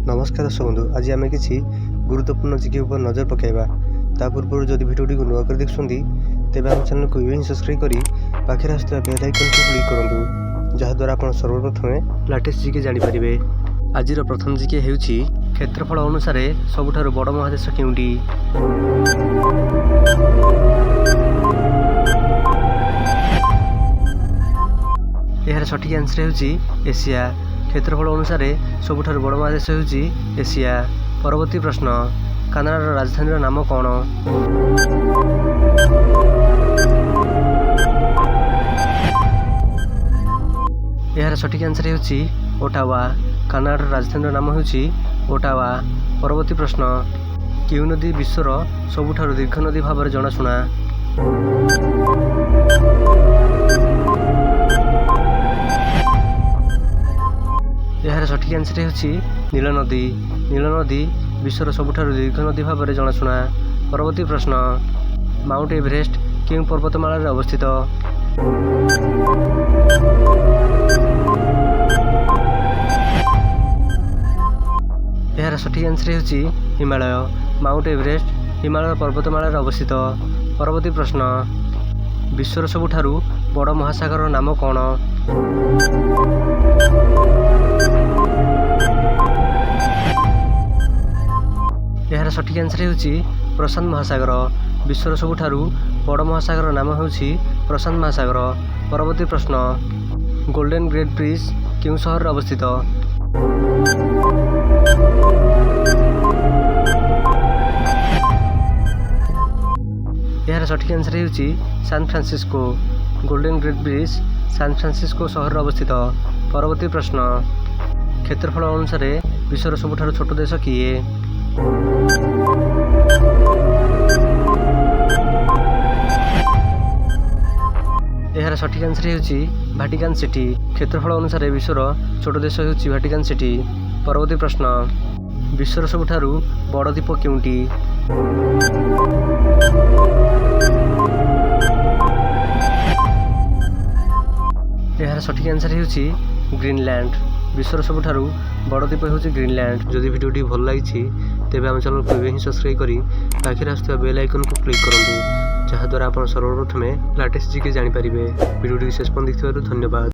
नमस्कार दर्शक बंधु, आज आम किसी गुरुत्वपूर्ण जिके उपर नजर पकाइबा। ता पूर्व जदि भिडियोटी को नुआ कर देखुंती तेज आम चैनल को इवें सब्सक्राइब करी पाखे आसुवा बेल आइकन को क्लिक करूँ, जहाद्वारा आप सर्वप्रथमे लाटेस्ट जिके जानीपारे। आज प्रथम जिके हेउछि क्षेत्रफल अनुसार सबुठारु बड़ महादेश केउंटी। यार सठिक आंसर हेउछि एशिया। क्षेत्रफल अनुसार सबुठारु बड़ महादेश हेउछि एशिया। परवर्ती प्रश्न, कानाडार राजधानी नाम कौन? यार सठिक आंसर हेउछि ओटावा। कानाडार राजधानी नाम हेउछि ओटावा। परवर्ती प्रश्न, केउ नदी विश्वर सबुठारु दीर्घ नदी भाव में जनाशुना? यार सठिक आंसर हेउछि नील नदी। नील नदी विश्वर सबुठारु दीर्घ नदी भाव में जनाशुना। परवर्ती प्रश्न, माउंट एवरेस्ट केउं पर्वतमाला अवस्थित? यार सठिक आंसर हेउछि हिमालय। माउंट एवरेस्ट हिमालय पर्वतमाला अवस्थित। परवर्ती प्रश्न, विश्वर सबुठारु बड़ महासागर नाम कौन? यार सठिक आंसर हेउछि प्रशांत महासागर। विश्वर सबुठारु बड़ महासागर नाम हेउछि प्रशांत महासागर। परवर्ती प्रश्न, गोल्डन गेट ब्रिज केउं शहर अवस्थित? यार सठिक आंसर हेउछि San Francisco. Golden gate bridge San Francisco शहर अवस्थित। परवर्ती प्रश्न, क्षेत्रफल अनुसार विश्वर सबुठारु छोट देश किए? यार सठिक आंसर हेउछि वाटिकान सिटी। क्षेत्रफल अनुसार विश्वर छोट देश हेउछि वाटिकान सिटी। परवर्ती प्रश्न, विश्वर सबुठारु बड़ द्वीप केउंटी? यार सठिक आंसर हेउछि ग्रीनलैंड। विश्वर सबुठारु बड़ द्वीप हेउछि ग्रीनलैंड। जदि भिडियोटी भल लागिछि तेबे आम चैनल को एबे ही सब्सक्राइब करी पाखे आसुवा बेल आइकन को क्लिक करंतु, जहाद्वारा आप सर्वप्रथमे लाटेस्ट जिके जानीपारे। भिडियोटी शेष पर्यंत देखिथिबारु धन्यवाद।